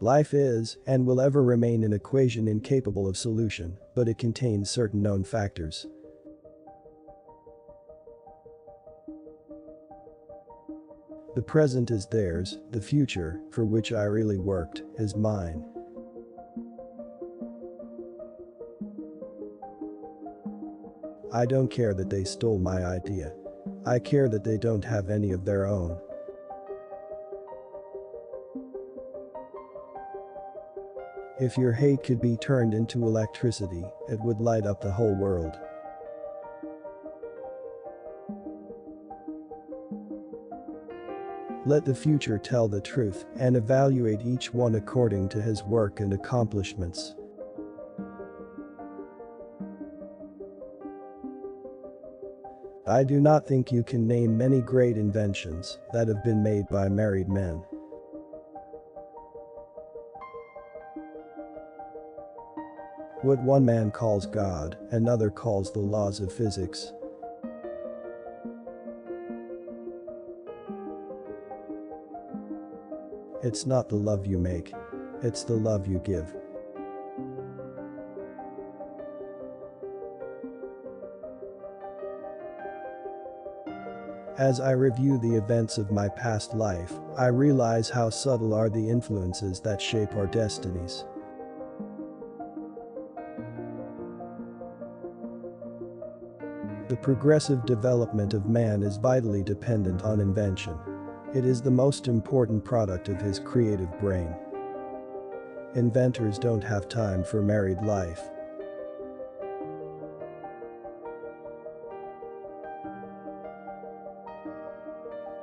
Life is, and will ever remain, an equation incapable of solution, but it contains certain known factors. The present is theirs, the future, for which I really worked, is mine. I don't care that they stole my idea. I care that they don't have any of their own. If your hate could be turned into electricity, it would light up the whole world. Let the future tell the truth and evaluate each one according to his work and accomplishments. I do not think you can name many great inventions that have been made by married men. What one man calls God, another calls the laws of physics. It's not the love you make, it's the love you give. As I review the events of my past life, I realize how subtle are the influences that shape our destinies. The progressive development of man is vitally dependent on invention. It is the most important product of his creative brain. Inventors don't have time for married life.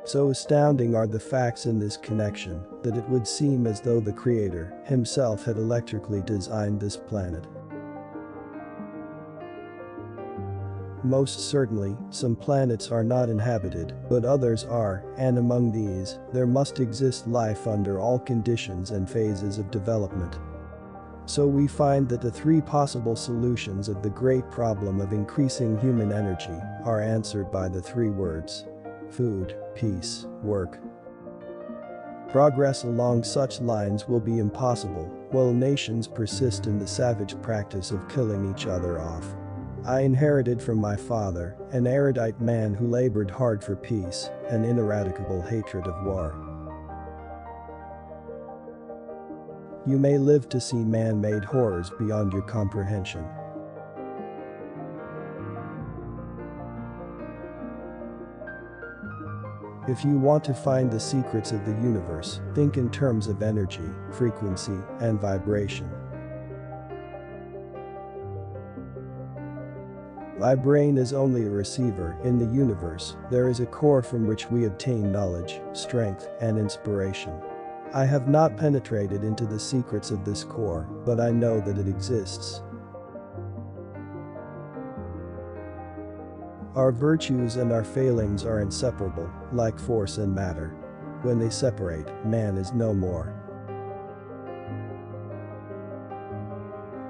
So astounding are the facts in this connection that it would seem as though the Creator himself had electrically designed this planet. Most certainly, some planets are not inhabited, but others are, and among these, there must exist life under all conditions and phases of development. So we find that the three possible solutions of the great problem of increasing human energy are answered by the three words: food, peace, work. Progress along such lines will be impossible while nations persist in the savage practice of killing each other off. I inherited from my father, an erudite man who labored hard for peace, an ineradicable hatred of war. You may live to see man-made horrors beyond your comprehension. If you want to find the secrets of the universe, think in terms of energy, frequency, and vibration. My brain is only a receiver in the universe. There is a core from which we obtain knowledge, strength, and inspiration. I have not penetrated into the secrets of this core, but I know that it exists. Our virtues and our failings are inseparable, like force and matter. When they separate, man is no more.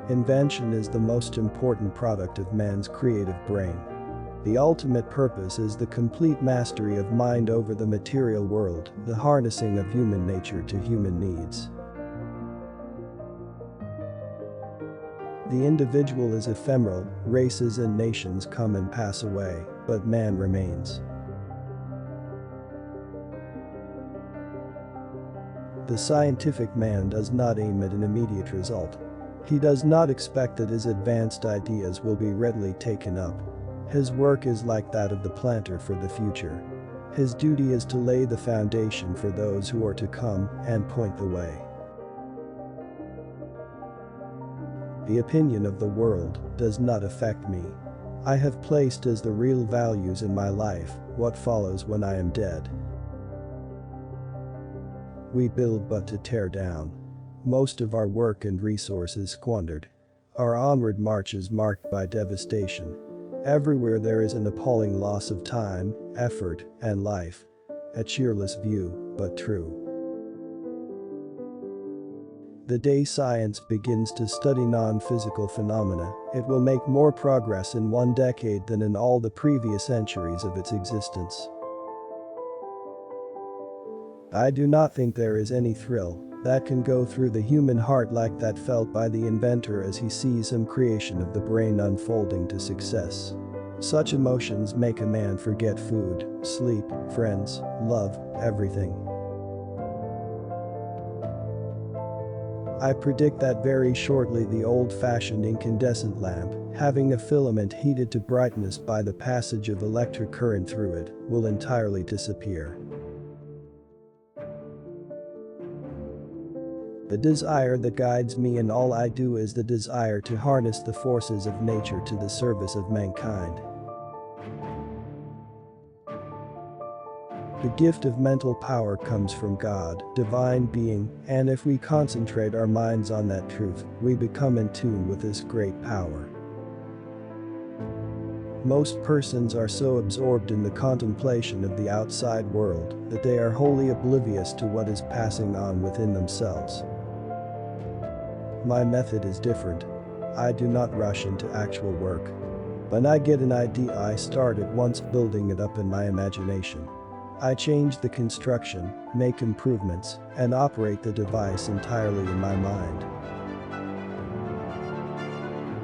Invention is the most important product of man's creative brain. The ultimate purpose is the complete mastery of mind over the material world, the harnessing of human nature to human needs. The individual is ephemeral, races and nations come and pass away, but man remains. The scientific man does not aim at an immediate result. He does not expect that his advanced ideas will be readily taken up. His work is like that of the planter for the future. His duty is to lay the foundation for those who are to come and point the way. The opinion of the world does not affect me. I have placed as the real values in my life what follows when I am dead. We build but to tear down. Most of our work and resources squandered. Our onward march is marked by devastation. Everywhere there is an appalling loss of time, effort, and life. A cheerless view, but true. The day science begins to study non-physical phenomena, it will make more progress in one decade than in all the previous centuries of its existence. I do not think there is any thrill that can go through the human heart like that felt by the inventor as he sees some creation of the brain unfolding to success. Such emotions make a man forget food, sleep, friends, love, everything. I predict that very shortly the old-fashioned incandescent lamp, having a filament heated to brightness by the passage of electric current through it, will entirely disappear. The desire that guides me in all I do is the desire to harness the forces of nature to the service of mankind. The gift of mental power comes from God, divine being, and if we concentrate our minds on that truth, we become in tune with this great power. Most persons are so absorbed in the contemplation of the outside world that they are wholly oblivious to what is passing on within themselves. My method is different. I do not rush into actual work. When I get an idea, I start at once building it up in my imagination. I change the construction, make improvements, and operate the device entirely in my mind.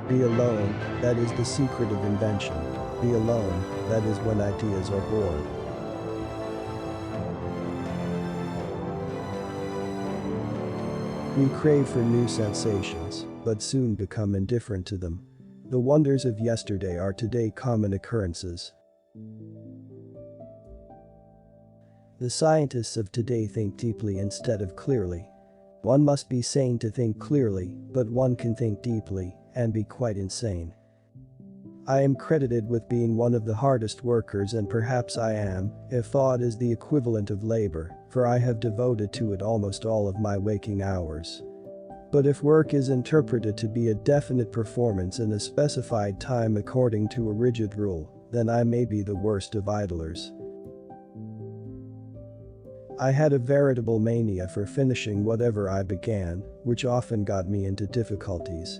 Be alone, that is the secret of invention. Be alone, that is when ideas are born. We crave for new sensations, but soon become indifferent to them. The wonders of yesterday are today common occurrences. The scientists of today think deeply instead of clearly. One must be sane to think clearly, but one can think deeply and be quite insane. I am credited with being one of the hardest workers, and perhaps I am, if thought is the equivalent of labor, for I have devoted to it almost all of my waking hours. But if work is interpreted to be a definite performance in a specified time according to a rigid rule, then I may be the worst of idlers. I had a veritable mania for finishing whatever I began, which often got me into difficulties.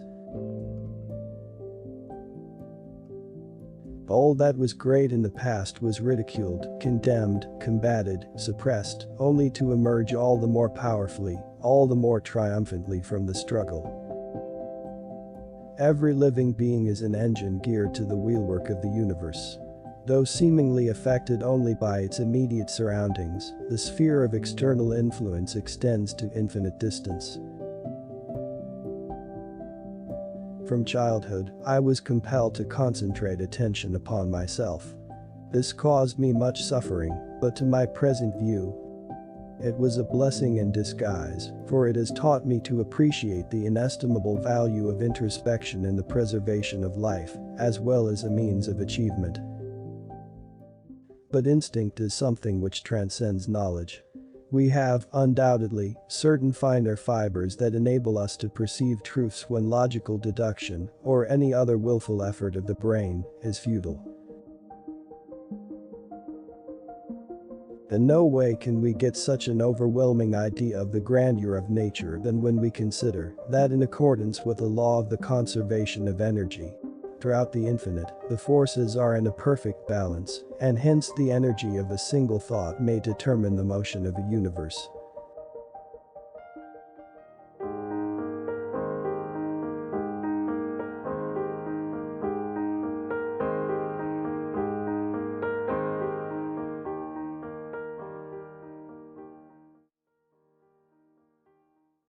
All that was great in the past was ridiculed, condemned, combated, suppressed, only to emerge all the more powerfully, all the more triumphantly from the struggle. Every living being is an engine geared to the wheelwork of the universe. Though seemingly affected only by its immediate surroundings, the sphere of external influence extends to infinite distance. From childhood, I was compelled to concentrate attention upon myself. This caused me much suffering, but to my present view, it was a blessing in disguise, for it has taught me to appreciate the inestimable value of introspection in the preservation of life, as well as a means of achievement. But instinct is something which transcends knowledge. We have, undoubtedly, certain finer fibers that enable us to perceive truths when logical deduction, or any other willful effort of the brain, is futile. In no way can we get such an overwhelming idea of the grandeur of nature than when we consider that in accordance with the law of the conservation of energy, throughout the infinite, the forces are in a perfect balance, and hence the energy of a single thought may determine the motion of a universe.